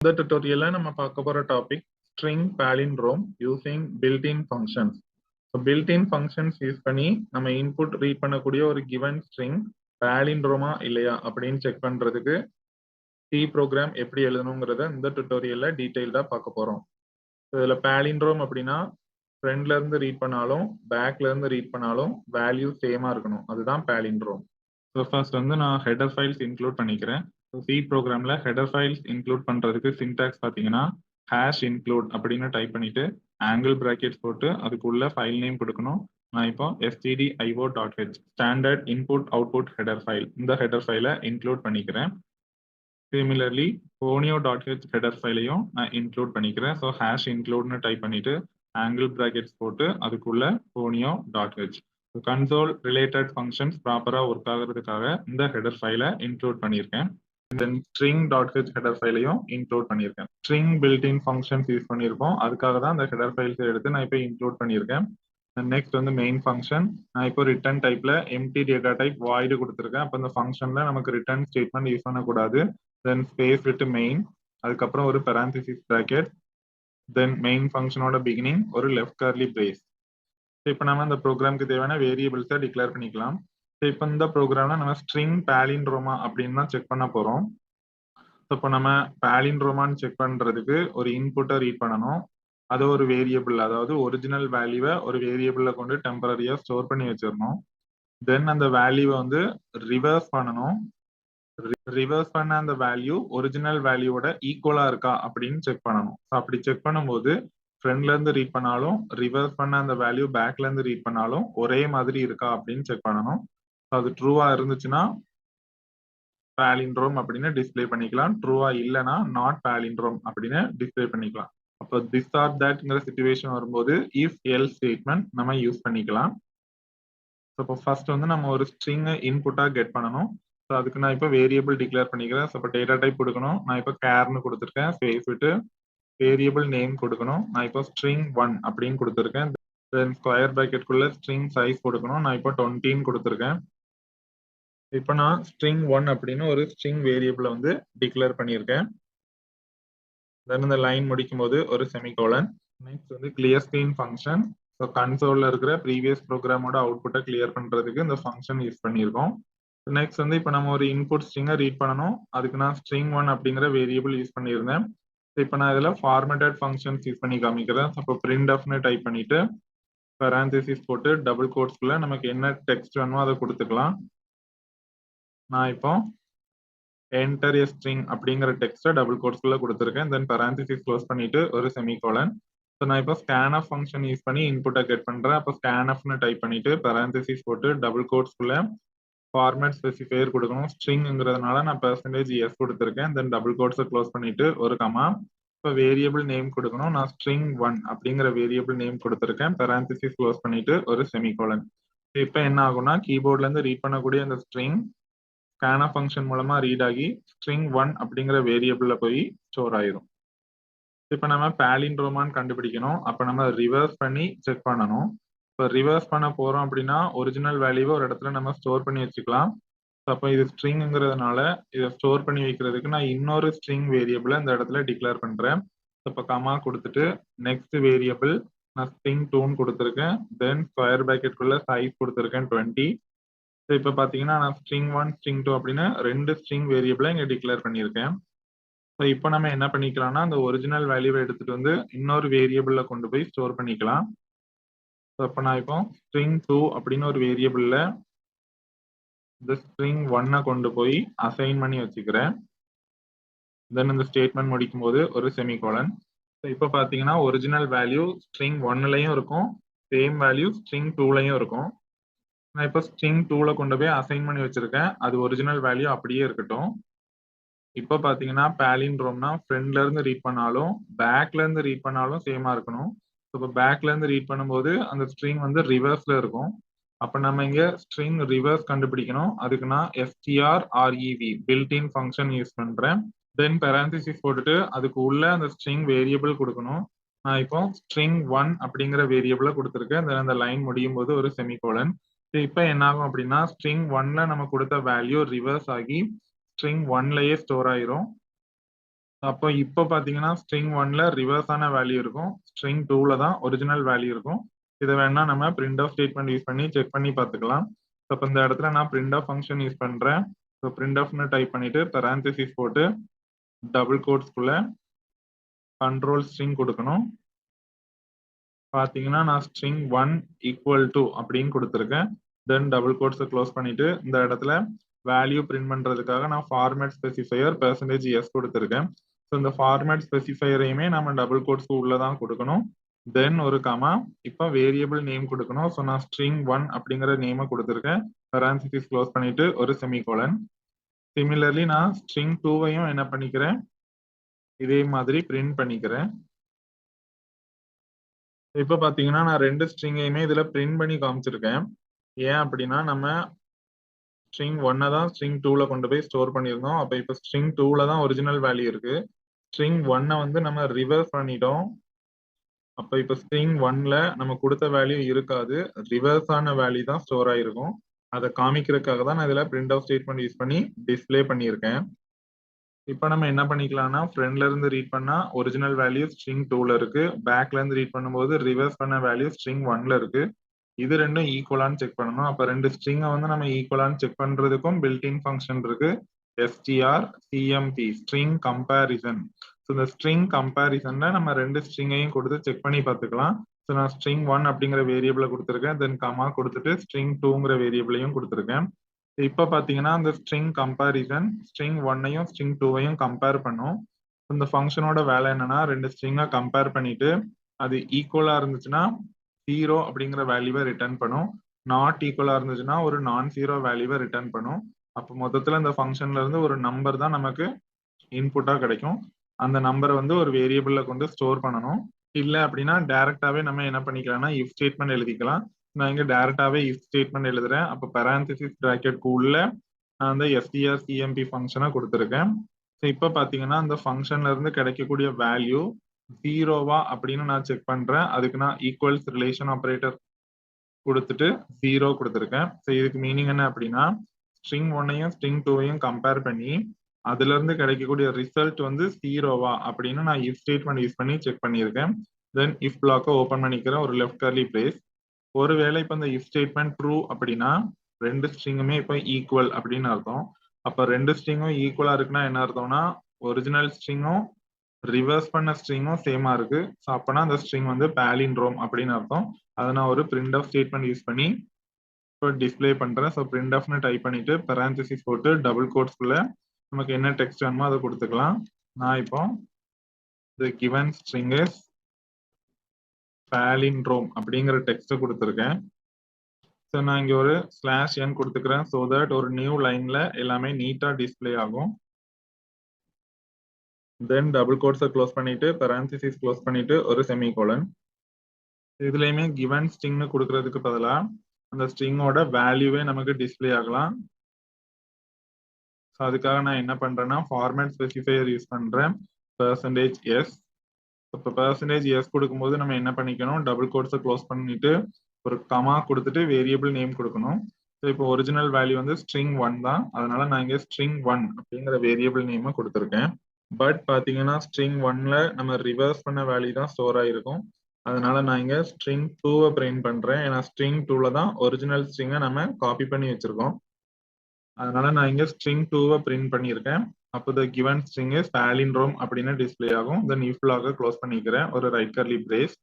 இந்த tutorial நம்ம பார்க்க போற topic string palindrome using built-in functions. So built-in functions use பண்ணி நம்ம இன்புட் ரீட் பண்ணக்கூடிய ஒரு given string palindrome இல்லையா அப்படின்னு செக் பண்றதுக்கு C ப்ரோக்ராம் எப்படி எழுதணுங்கிறத இந்த tutorialல டீடைல்டா பார்க்க போறோம். இதுல palindrome அப்படின்னா ஃப்ரண்ட்ல இருந்து ரீட் பண்ணாலும் பேக்ல இருந்து ரீட் பண்ணாலும் வேல்யூ சேமா இருக்கணும். அதுதான் palindrome. ஸோ ஃபர்ஸ்ட் வந்து நான் ஹெடர் ஃபைல்ஸ் இன்க்ளூட் பண்ணிக்கிறேன். சி ப்ரோக்ராம்ல ஹெடர் ஃபைல்ஸ் இன்க்ளூட் பண்றதுக்கு சின்டாக்ஸ் பார்த்தீங்கன்னா ஹேஷ் இன்க்ளூட் அப்படின்னு டைப் பண்ணிட்டு ஆங்கிள் பிராக்கெட்ஸ் போட்டு அதுக்குள்ள ஃபைல் நேம் கொடுக்கணும். நான் இப்போ stdio.h standard input output header file இந்த ஹெடர் ஃபைலை இன்க்ளூட் பண்ணிக்கிறேன். சிமிலர்லி ponio.h ஹெடர் ஃபைலையும் நான் இன்க்ளூட் பண்ணிக்கிறேன். ஸோ ஹேஷ் இன்க்ளூட்னு டைப் பண்ணிட்டு ஆங்கிள் பிராக்கெட்ஸ் போட்டு அதுக்குள்ள ponio.h கன்சோல் ரிலேட்டட் ஃபங்க்ஷன்ஸ் ப்ராப்பரா ஒர்க் ஆகுறதுக்காக இந்த ஹெடர் ஃபைலை இன்க்ளூட் பண்ணியிருக்கேன். தென் string.h ஹெடர் ஃபைலையும் இன்க்ளூட் பண்ணியிருக்கேன். ஸ்ட்ரிங் பில்ட்-இன் ஃபங்க்ஷன்ஸ் யூஸ் பண்ணியிருக்கோம். அதுக்காக தான் இந்த ஹெடர் ஃபைல்ஸ் எடுத்து நான் இப்போ இன்க்ளூட் பண்ணியிருக்கேன். நெக்ஸ்ட் வந்து மெயின் ஃபங்க்ஷன். நான் இப்போ ரிட்டர்ன் டைப்ல எம்டி டேட்டா டைப் வாய்டு கொடுத்துருக்கேன். அப்போ இந்த ஃபங்க்ஷன்ல நமக்கு ரிட்டர்ன் ஸ்டேட்மெண்ட் யூஸ் பண்ணக்கூடாது. தென் ஸ்பேஸ் விட்டு மெயின், அதுக்கப்புறம் ஒரு பெரான்திசிஸ் பிராக்கெட், தென் மெயின் ஃபங்க்ஷனோட பிகினிங் ஒரு லெஃப்ட் கர்லி பிரேஸ். இப்போ நம்ம இந்த ப்ரோக்ராமுக்கு தேவையான வேரியபிள்ஸை டிக்ளேர் பண்ணிக்கலாம். இப்போ இந்த ப்ரோக்ராம்ல நம்ம ஸ்ட்ரிங் palindrome அப்படின்னு தான் செக் பண்ண போறோம். இப்போ நம்ம palindromeன்னு செக் பண்றதுக்கு ஒரு இன்புட்டை ரீட் பண்ணணும். அது ஒரு வேரியபிள், அதாவது ஒரிஜினல் வேல்யூவை ஒரு வேரியபிள்ல கொண்டு டெம்பரரியா ஸ்டோர் பண்ணி வச்சிடணும். தென் அந்த வேல்யூவை வந்து ரிவர்ஸ் பண்ணணும். ரிவர்ஸ் பண்ண அந்த வேல்யூ ஒரிஜினல் வேல்யூவோட ஈக்குவலா இருக்கா அப்படின்னு செக் பண்ணணும். அப்படி செக் பண்ணும்போது ஃப்ரண்ட்ல இருந்து ரீட் பண்ணாலும் ரிவர்ஸ் பண்ண அந்த வேல்யூ பேக்ல இருந்து ரீட் பண்ணாலும் ஒரே மாதிரி இருக்கா அப்படின்னு செக் பண்ணணும். அது ட்ரூவா இருந்துச்சுன்னா palindrome அப்படின்னு டிஸ்பிளே பண்ணிக்கலாம். ட்ரூவா இல்லைன்னா நாட் palindrome அப்படின்னு டிஸ்பிளே பண்ணிக்கலாம். அப்போ திஸ் ஆர் தட்ங்கிற சிச்சுவேஷன் வரும்போது இஃப் எல்ஸ் ஸ்டேட்மெண்ட் நம்ம யூஸ் பண்ணிக்கலாம். இப்போ ஃபர்ஸ்ட் வந்து நம்ம ஒரு ஸ்ட்ரிங்கை இன்புட்டா கெட் பண்ணணும். ஸோ அதுக்கு நான் இப்போ வேரியபிள் டிக்ளேர் பண்ணிக்கிறேன். ஸோ இப்போ டேட்டா டைப் கொடுக்கணும். நான் இப்போ கேர்னு கொடுத்துருக்கேன். ஸ்பேஸ் விட்டு வேரியபிள் நேம் கொடுக்கணும். நான் இப்போ string 1 அப்படின்னு கொடுத்துருக்கேன். தென் ஸ்கொயர் பிராக்கெட்குள்ள string சைஸ் கொடுக்கணும். நான் இப்போ 20 கொடுத்துருக்கேன். இப்போ நான் string 1 அப்படின்னு ஒரு string வேரியபிளை வந்து டிக்ளேர் பண்ணியிருக்கேன். தென் இந்த லைன் முடிக்கும் போது ஒரு செமிகோலன். நெக்ஸ்ட் வந்து கிளியர் ஸ்கிரீன் ஃபங்க்ஷன். ஸோ கன்சோல்ல இருக்கிற ப்ரீவியஸ் ப்ரோக்ராமோட அவுட்புட்டை கிளியர் பண்றதுக்கு இந்த ஃபங்க்ஷன் யூஸ் பண்ணியிருக்கோம். நெக்ஸ்ட் வந்து இப்போ நம்ம ஒரு இன்புட் ஸ்ட்ரிங்கை ரீட் பண்ணணும். அதுக்கு நான் string 1 அப்படிங்கிற வேரியபிள் யூஸ் பண்ணியிருந்தேன். இப்போ நான் இதில் ஃபார்மேட்டட் ஃபங்க்ஷன்ஸ் யூஸ் பண்ணி காமிக்கிறேன். அப்போ printfன்னு டைப் பண்ணிட்டு பெரான்திசிஸ் போட்டு டபுள் கோட்ஸ்குள்ள நமக்கு என்ன டெக்ஸ்ட் வேணுமோ அதை கொடுத்துக்கலாம். நான் இப்போ என்டர் எ ஸ்ட்ரிங் அப்படிங்கிற டெக்ஸ்ட்டை டபுள் கோட்ஸ்குள்ள கொடுத்துருக்கேன். தென் பெரான்திசிஸ் க்ளோஸ் பண்ணிட்டு ஒரு செமிகோலன். ஸோ நான் இப்போ scanf ஃபங்க்ஷன் யூஸ் பண்ணி இன்புட்டை கெட் பண்றேன். அப்போ scanfன்னு டைப் பண்ணிட்டு பெரான்திசிஸ் போட்டு டபுள் கோட்ஸ்குள்ள ஃபார்மேட் ஸ்பெசிஃபையர் கொடுக்கணும். ஸ்ட்ரிங்ங்கிறதுனால நான் %s கொடுத்துருக்கேன். தென் டபுள் கோட்ஸை க்ளோஸ் பண்ணிட்டு ஒரு கமா. இப்போ வேரியபிள் நேம் கொடுக்கணும். நான் string 1 அப்படிங்கிற வேரியபிள் நேம் கொடுத்துருக்கேன். பெரான்திசிஸ் க்ளோஸ் பண்ணிட்டு ஒரு செமிகோலன். இப்போ என்ன ஆகும்னா கீபோர்ட்ல இருந்து ரீட் பண்ணக்கூடிய அந்த ஸ்ட்ரிங் scanf ஃபங்க்ஷன் மூலமா ரீட் ஆகி string 1 அப்படிங்கிற வேரியபிள்ல போய் ஸ்டோர் ஆயிரும். இப்போ நம்ம palindromeன்னு கண்டுபிடிக்கணும். அப்போ நம்ம ரிவர்ஸ் பண்ணி செக் பண்ணணும். இப்போ ரிவர்ஸ் பண்ண போறோம் அப்படின்னா ஒரிஜினல் வேல்யூவை ஒரு இடத்துல நம்ம ஸ்டோர் பண்ணி வச்சுக்கலாம். அப்போ இது ஸ்ட்ரிங்கிறதுனால இதை ஸ்டோர் பண்ணி வைக்கிறதுக்கு நான் இன்னொரு ஸ்ட்ரிங் வேரியபிளை இந்த இடத்துல டிக்ளேர் பண்றேன். இப்போ கமா கொடுத்துட்டு நெக்ஸ்ட் வேரியபிள் நான் string 2ன்னு கொடுத்துருக்கேன். தென் ஸ்கொயர் பிராக்கெட்குள்ள சைஸ் கொடுத்துருக்கேன் 20. இப்போ பார்த்தீங்கன்னா நான் string 1 string 2 அப்படின்னு ரெண்டு ஸ்ட்ரிங் வேரியபிளை இங்கே டிக்ளேர் பண்ணியிருக்கேன். ஸோ இப்போ நம்ம என்ன பண்ணிக்கலாம்னா அந்த ஒரிஜினல் வேல்யூவை எடுத்துட்டு வந்து இன்னொரு வேரியபிள்ல கொண்டு போய் ஸ்டோர் பண்ணிக்கலாம். ஸோ இப்போ நான் இப்போ string 2 அப்படின்னு ஒரு வேரியபிள்ல இந்த string 1 கொண்டு போய் அசைன் பண்ணி வச்சுக்கிறேன். தென் இந்த ஸ்டேட்மெண்ட் முடிக்கும் போது ஒரு செமிகோலன். ஸோ இப்போ பார்த்தீங்கன்னா ஒரிஜினல் வேல்யூ string 1லயும் இருக்கும், சேம் வேல்யூ string 2லயும் இருக்கும். நான் இப்போ string 2ல கொண்டு போய் அசைன் பண்ணி வச்சிருக்கேன். அது ஒரிஜினல் வேல்யூ அப்படியே இருக்கட்டும். இப்போ பார்த்தீங்கன்னா palindromeனா ஃப்ரண்ட்ல இருந்து ரீட் பண்ணாலும் பேக்ல இருந்து ரீட் பண்ணாலும் சேமா இருக்கணும். இப்போ பேக்ல இருந்து ரீட் பண்ணும்போது அந்த ஸ்ட்ரிங் வந்து ரிவர்ஸ்ல இருக்கும். அப்போ நம்ம இங்க ஸ்ட்ரிங் ரிவர்ஸ் கண்டுபிடிக்கணும். அதுக்கு நான் strrev built-in ஃபங்க்ஷன் யூஸ் பண்றேன். தென் பெரான்திசிஸ் போட்டுட்டு அதுக்கு உள்ள அந்த ஸ்ட்ரிங் வேரியபிள் கொடுக்கணும். நான் இப்போ string 1 அப்படிங்கிற வேரியபிளை கொடுத்துருக்கேன். தென் அந்த லைன் முடியும் போது ஒரு செமிகோலன். இப்போ என்ன ஆகும் அப்படின்னா string 1ல நம்ம கொடுத்த வேல்யூ ரிவர்ஸ் ஆகி string 1லயே ஸ்டோர் ஆயிரும். அப்போ இப்போ பாத்தீங்கன்னா ஸ்ட்ரிங் 1ல ரிவர்ஸ் ஆன வேல்யூ இருக்கும், ஸ்ட்ரிங் 2ல தான் ஒரிஜினல் வேல்யூ இருக்கும். இதை வேணா நம்ம பிரிண்ட் ஆஃப் ஸ்டேட்மெண்ட் யூஸ் பண்ணி செக் பண்ணி பார்த்துக்கலாம். இப்போ இந்த இடத்துல நான் பிரிண்ட் ஆஃப் ஃபங்க்ஷன் யூஸ் பண்றேன். ஸோ பிரிண்ட் ஆஃப்னு டைப் பண்ணிட்டு பெரான்திசிஸ் போட்டு டபுள் கோட்ஸ்குள்ள கண்ட்ரோல் ஸ்ட்ரிங் கொடுக்கணும். பாத்தீங்கன்னா நான் ஸ்ட்ரிங் 1 ஈக்குவல் டு அப்படின்னு கொடுத்துருக்கேன். தென் டபுள் கோட்ஸை க்ளோஸ் பண்ணிட்டு இந்த இடத்துல வேல்யூ பிரிண்ட் பண்றதுக்காக நான் ஃபார்மேட் ஸ்பெசிஃபையர் %s கொடுத்துருக்கேன். ஸோ இந்த ஃபார்மேட் ஸ்பெசிஃபையரையுமே நம்ம டபுள் கோட்ஸ்க்கு உள்ளதான் கொடுக்கணும். தென் ஒரு கமா, இப்போ வேரியபிள் நேம் கொடுக்கணும். ஸோ நான் ஸ்ட்ரிங் 1 அப்படிங்கிற நேமை கொடுத்துருக்கேன். பெரான்சிஸ் க்ளோஸ் பண்ணிட்டு ஒரு செமிகோலன். சிமிலர்லி நான் ஸ்ட்ரிங் 2வையும் என்ன பண்ணிக்கிறேன், இதே மாதிரி பிரிண்ட் பண்ணிக்கிறேன். இப்போ பாத்தீங்கன்னா நான் ரெண்டு ஸ்ட்ரிங்கையுமே இதுல பிரிண்ட் பண்ணி காமிச்சிருக்கேன். ஏன் அப்படின்னா நம்ம ஸ்ட்ரிங் 1 தான் ஸ்ட்ரிங் 2ல கொண்டு போய் ஸ்டோர் பண்ணியிருந்தோம். அப்போ இப்போ ஸ்ட்ரிங் 2ல தான் ஒரிஜினல் வேல்யூ இருக்கு. ஸ்ட்ரிங் 1 வந்து நம்ம ரிவர்ஸ் பண்ணிட்டோம். அப்போ இப்போ ஸ்ட்ரிங் 1ல நம்ம கொடுத்த வேல்யூ இருக்காது, ரிவர்ஸ் ஆன வேல்யூ தான் ஸ்டோர் ஆயிருக்கும். அதை காமிக்கிறதுக்காக தான் நான் இதுல பிரிண்ட் ஆஃப் ஸ்டேட்மெண்ட் யூஸ் பண்ணி டிஸ்பிளே பண்ணியிருக்கேன். இப்போ நம்ம என்ன பண்ணிக்கலாம்னா ஃப்ரண்ட்ல இருந்து ரீட் பண்ணா ஒரிஜினல் வேல்யூ ஸ்ட்ரிங் 2ல இருக்கு, பேக்ல இருந்து ரீட் பண்ணும்போது ரிவர்ஸ் பண்ண வேல்யூ ஸ்ட்ரிங் 1ல இருக்கு. இது ரெண்டும் ஈக்குவலான்னு செக் பண்ணணும். அப்ப ரெண்டு ஸ்ட்ரிங்கை வந்து நம்ம ஈக்குவலான்னு செக் பண்றதுக்கும் பில்டின் ஃபங்க்ஷன் இருக்கு, strcmp ஸ்ட்ரிங் கம்பேரிசன். ஸோ இந்த ஸ்ட்ரிங் கம்பேரிசன்ல நம்ம ரெண்டு ஸ்ட்ரிங்கையும் கொடுத்து செக் பண்ணி பார்த்துக்கலாம். ஸோ நான் ஸ்ட்ரிங் 1 அப்படிங்கிற வேரியபிளை கொடுத்துருக்கேன், தென் கமா கொடுத்துட்டு ஸ்ட்ரிங் 2ங்கிற வேரியபிளையும் கொடுத்துருக்கேன். இப்போ பாத்தீங்கன்னா இந்த ஸ்ட்ரிங் கம்பேரிசன் ஸ்ட்ரிங் 1ஐயும் ஸ்ட்ரிங் 2வையும் கம்பேர் பண்ணும். இந்த ஃபங்க்ஷனோட வேலை என்னன்னா ரெண்டு ஸ்ட்ரிங்கை கம்பேர் பண்ணிட்டு அது ஈக்குவலா இருந்துச்சுன்னா 0 அப்படிங்கிற வேல்யூவை ரிட்டர்ன் பண்ணும், நாட் ஈக்குவலா இருந்துச்சுன்னா ஒரு நான் 0 வேல்யூவை ரிட்டர்ன் பண்ணும். அப்போ மொத்தத்துல இந்த ஃபங்க்ஷன்ல இருந்து ஒரு நம்பர் தான் நமக்கு இன்புட்டா கிடைக்கும். அந்த நம்பரை வந்து ஒரு வேரியபிள்ல கொண்டு ஸ்டோர் பண்ணணும். இல்லை அப்படின்னா டைரக்டாவே நம்ம என்ன பண்ணிக்கலாம்னா இஃப் ஸ்டேட்மெண்ட் எழுதிக்கலாம். நான் இங்க டைரக்டாவே இஃப் ஸ்டேட்மெண்ட் எழுதுறேன். அப்போ பெரான்திசிஸ் பிராக்கெட் உள்ள நான் அந்த strcmp ஃபங்க்ஷனை கொடுத்துருக்கேன். ஸோ இப்போ பாத்தீங்கன்னா அந்த ஃபங்க்ஷன்ல இருந்து கிடைக்கக்கூடிய வேல்யூ 0வா அப்படின்னு நான் செக் பண்றேன். அதுக்கு நான் ஈக்குவல்ஸ் ரிலேஷன் ஆபரேட்டர் கொடுத்துட்டு 0 கொடுத்துருக்கேன். ஸோ இதுக்கு மீனிங் என்ன அப்படின்னா ஸ்ட்ரிங் 1ஐயும் ஸ்ட்ரிங் 2வையும் கம்பேர் பண்ணி அதுல இருந்து கிடைக்கக்கூடிய ரிசல்ட் வந்து 0வா அப்படின்னு நான் இஃப் ஸ்டேட்மெண்ட் யூஸ் பண்ணி செக் பண்ணியிருக்கேன். தென் இஃப் பிளாக்கை ஓப்பன் பண்ணிக்கிறேன், ஒரு லெஃப்ட் கர்லி பிரேஸ். ஒருவேளை இப்போ இந்த இஃப் ஸ்டேட்மெண்ட் ட்ரூ அப்படின்னா ரெண்டு ஸ்ட்ரிங்குமே இப்போ ஈக்குவல் அப்படின்னு அர்த்தம். அப்போ ரெண்டு ஸ்ட்ரிங்கும் ஈக்குவலா இருக்குன்னா என்ன அர்த்தம்னா ஒரிஜினல் ஸ்ட்ரிங்கும் ரிவர்ஸ் பண்ண ஸ்ட்ரிங்கும் சேமா இருக்கு. ஸோ அப்போனா அந்த ஸ்ட்ரிங் வந்து பாலிண்ட்ரோம் அப்படின்னு அர்த்தம். அதை நான் ஒரு பிரிண்ட் ஆஃப் ஸ்டேட்மெண்ட் யூஸ் பண்ணி இப்போ டிஸ்பிளே பண்றேன். ஸோ பிரிண்ட் ஆஃப்னு டைப் பண்ணிட்டு பெரான்திசிஸ் போட்டு டபுள் கோட்ஸ்குள்ள நமக்கு என்ன டெக்ஸ்ட் வேணுமோ அதை கொடுத்துக்கலாம். நான் இப்போ the given string is palindrome அப்படிங்கிற டெக்ஸ்ட் கொடுத்துருக்கேன். ஸோ நான் இங்க ஒரு /n கொடுத்துக்கிறேன். ஸோ தட் ஒரு நியூ லைன்ல எல்லாமே நீட்டா டிஸ்பிளே ஆகும். தென் டபுள் கோட்ஸை க்ளோஸ் பண்ணிட்டு பெரான்திசிஸ் க்ளோஸ் பண்ணிட்டு ஒரு செமிகோலன். இதுலயுமே given stringனு கொடுக்கறதுக்கு பதிலா அந்த ஸ்ட்ரிங்கோட வேல்யூவே நமக்கு டிஸ்பிளே ஆகலாம். ஸோ அதுக்காக நான் என்ன பண்றேன்னா ஃபார்மேட் ஸ்பெசிஃபையர் யூஸ் பண்றேன், %s. இப்போ %s கொடுக்கும்போது நம்ம என்ன பண்ணிக்கணும், டபுள் கோட்ஸை க்ளோஸ் பண்ணிட்டு ஒரு கமா கொடுத்துட்டு வேரியபிள் நேம் கொடுக்கணும். ஸோ இப்போ ஒரிஜினல் வேல்யூ வந்து ஸ்ட்ரிங் 1 தான், அதனால நான் இங்கே ஸ்ட்ரிங் 1 அப்படிங்கிற வேரியபிள் நேமை கொடுத்துருக்கேன். பட் பாத்தீங்கன்னா ஸ்ட்ரிங் 1ல நம்ம ரிவர்ஸ் பண்ண வேல்யூ தான் ஸ்டோர் ஆயிருக்கும். அதனால நான் இங்க ஸ்ட்ரிங் 2வை பிரிண்ட் பண்றேன். ஏன்னா ஸ்ட்ரிங் 2ல தான் ஒரிஜினல் ஸ்ட்ரிங்கை நம்ம காப்பி பண்ணி வச்சிருக்கோம். அதனால நான் இங்க ஸ்ட்ரிங் 2வை பிரிண்ட் பண்ணியிருக்கேன். அப்போ the given string is palindrome அப்படின்னு டிஸ்பிளே ஆகும். தென் if block க்ளோஸ் பண்ணிக்கிறேன், ஒரு ரைட் கர்லி பிரேஸ்.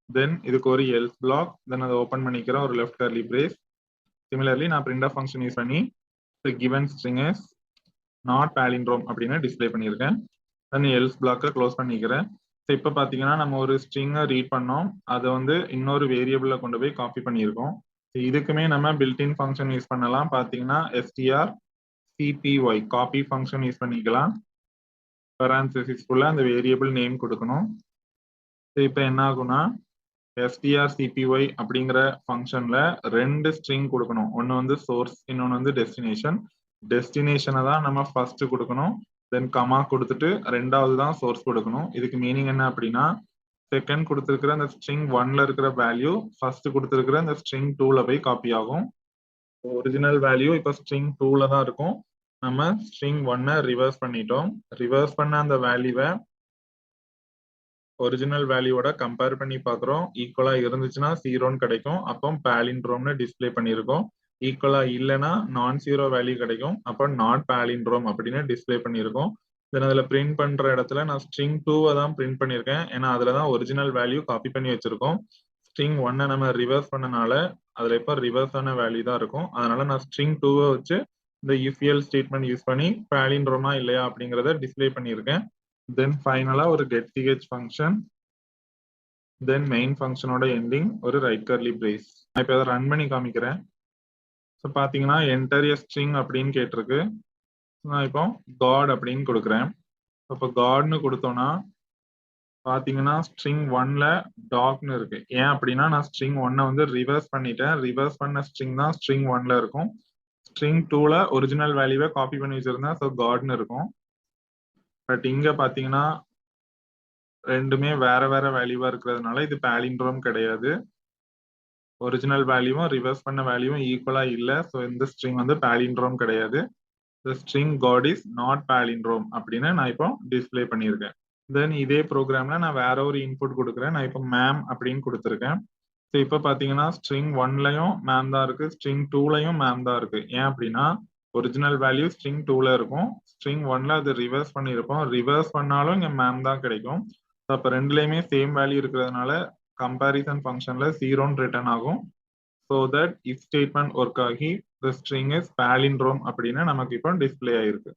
தென் இதுக்கு ஒரு else block, தென் அதை ஓப்பன் பண்ணிக்கிறேன், ஒரு லெஃப்ட் கர்லி பிரேஸ். சிமிலர்லி நான் பிரிண்ட் ஆஃப் ஃபங்க்ஷன் யூஸ் பண்ணி the given string is not palindrome அப்படின்னு டிஸ்பிளே பண்ணியிருக்கேன். தென் else block க்ளோஸ் பண்ணிக்கிறேன். ஸோ இப்போ பார்த்தீங்கன்னா நம்ம ஒரு ஸ்ட்ரிங்கை ரீட் பண்ணோம், அதை வந்து இன்னொரு வேரியபிளில் கொண்டு போய் காப்பி பண்ணியிருக்கோம். இதுக்குமே நம்ம பில்டின் ஃபங்க்ஷன் யூஸ் பண்ணலாம். பார்த்தீங்கன்னா strcpy காப்பி ஃபங்க்ஷன் யூஸ் பண்ணிக்கலாம். பெரான்திசிஸ்குள்ள அந்த வேரியபிள் நேம் கொடுக்கணும். இப்போ என்ன ஆகும்னா strcpy அப்படிங்கிற ஃபங்க்ஷன்ல ரெண்டு ஸ்ட்ரிங் கொடுக்கணும், ஒன்று வந்து சோர்ஸ், இன்னொன்று வந்து டெஸ்டினேஷன். டெஸ்டினேஷனை தான் நம்ம ஃபர்ஸ்ட் கொடுக்கணும், தென் கமா கொடுத்துட்டு ரெண்டாவது தான் சோர்ஸ் கொடுக்கணும். இதுக்கு மீனிங் என்ன அப்படின்னா செகண்ட் கொடுத்துருக்கிற அந்த ஸ்ட்ரிங் 1ல இருக்கிற வேல்யூ ஃபர்ஸ்ட் கொடுத்துருக்கிற அந்த ஸ்ட்ரிங் 2ல போய் காப்பி ஆகும். ஒரிஜினல் வேல்யூ இப்போ ஸ்ட்ரிங் 2ல தான் இருக்கும், நம்ம ஸ்ட்ரிங் 1 ரிவர்ஸ் பண்ணிட்டோம். ரிவர்ஸ் பண்ண அந்த வேல்யூவை ஒரிஜினல் வேல்யூவோட கம்பேர் பண்ணி பார்க்குறோம். ஈக்குவலா இருந்துச்சுன்னா 0ன்னு கிடைக்கும். அப்போ பாலிண்ட்ரோம்னு டிஸ்ப்ளே பண்ணியிருக்கோம். ஈக்குவலா இல்லைன்னா நான் ஜீரோ வேல்யூ கிடைக்கும். அப்போ நாட் பாலிண்ட்ரோம் அப்படின்னு டிஸ்ப்ளே பண்ணியிருக்கோம். தென் அதில் பிரிண்ட் பண்ற இடத்துல நான் ஸ்ட்ரிங் 2 தான் பிரிண்ட் பண்ணியிருக்கேன். ஏன்னா அதுல தான் ஒரிஜினல் வேல்யூ காப்பி பண்ணி வச்சிருக்கோம். ஸ்ட்ரிங் 1 நம்ம ரிவர்ஸ் பண்ணனால அதுல இப்போ ரிவர்ஸ் ஆன வேல்யூ தான் இருக்கும். அதனால நான் ஸ்ட்ரிங் 2 வச்சு இந்த if else ஸ்டேட்மெண்ட் யூஸ் பண்ணி பாலிண்ட்ரோமா இல்லையா அப்படிங்கிறத டிஸ்ப்ளே பண்ணியிருக்கேன். தென் ஃபைனலா ஒரு getch ஃபங்க்ஷன், தென் மெயின் ஃபங்க்ஷனோட எண்டிங் ஒரு ரைட் கர்லி பிரேஸ். நான் இப்போ அதை ரன் பண்ணி காமிக்கிறேன். ஸோ பார்த்தீங்கன்னா என்டர் எ ஸ்ட்ரிங் அப்படின்னு கேட்டிருக்கு. நான் இப்போ காட் அப்படின்னு கொடுக்குறேன். இப்போ காட்னு கொடுத்தோம்னா பார்த்தீங்கன்னா ஸ்ட்ரிங் 1ல டாக்னு இருக்கு. ஏன் அப்படின்னா நான் ஸ்ட்ரிங் 1 வந்து ரிவர்ஸ் பண்ணிட்டேன். ரிவர்ஸ் பண்ண ஸ்ட்ரிங் தான் ஸ்ட்ரிங் 1ல இருக்கும். ஸ்ட்ரிங் 2ல ஒரிஜினல் வேல்யூவை காப்பி பண்ணி வச்சிருந்தேன். ஸோ காட்னு இருக்கும். பட் இங்க பார்த்தீங்கன்னா ரெண்டுமே வேற வேற வேல்யூவா இருக்கிறதுனால இது பாலிண்ட்ரோம் கிடையாது. ஒரிஜினல் வேல்யூவும் ரிவர்ஸ் பண்ண வேல்யூவும் ஈக்குவலா இல்ல. ஸோ இந்த ஸ்ட்ரிங் வந்து பாலிண்ட்ரோம் கிடையாது. The string god is not palindrome அப்படின்னு நான் இப்போ டிஸ்ப்ளே பண்ணியிருக்கேன். தென் இதே ப்ரோக்ராம்ல நான் வேற ஒரு இன்புட் கொடுக்குறேன். நான் இப்போ மேம் அப்படின்னு கொடுத்துருக்கேன். ஸோ இப்போ பார்த்தீங்கன்னா ஸ்ட்ரிங் 1லயும் மேம் தான் இருக்கு, ஸ்ட்ரிங் 2லயும் மேம் தான் இருக்கு. ஏன் அப்படின்னா ஒரிஜினல் வேல்யூ ஸ்ட்ரிங் 2ல இருக்கும், ஸ்ட்ரிங் 1ல அது ரிவர்ஸ் பண்ணியிருப்போம். ரிவர்ஸ் பண்ணாலும் இங்கே மேம் தான் கிடைக்கும். ஸோ அப்போ ரெண்டுலையுமே சேம் வேல்யூ இருக்கிறதுனால கம்பேரிசன் ஃபங்க்ஷன்ல 0ன்னு ரிட்டர்ன் ஆகும். so that if statement work ஆகி the string is palindrome அப்படின்னு நமக்கு இப்போ டிஸ்ப்ளே ஆயிருக்கு.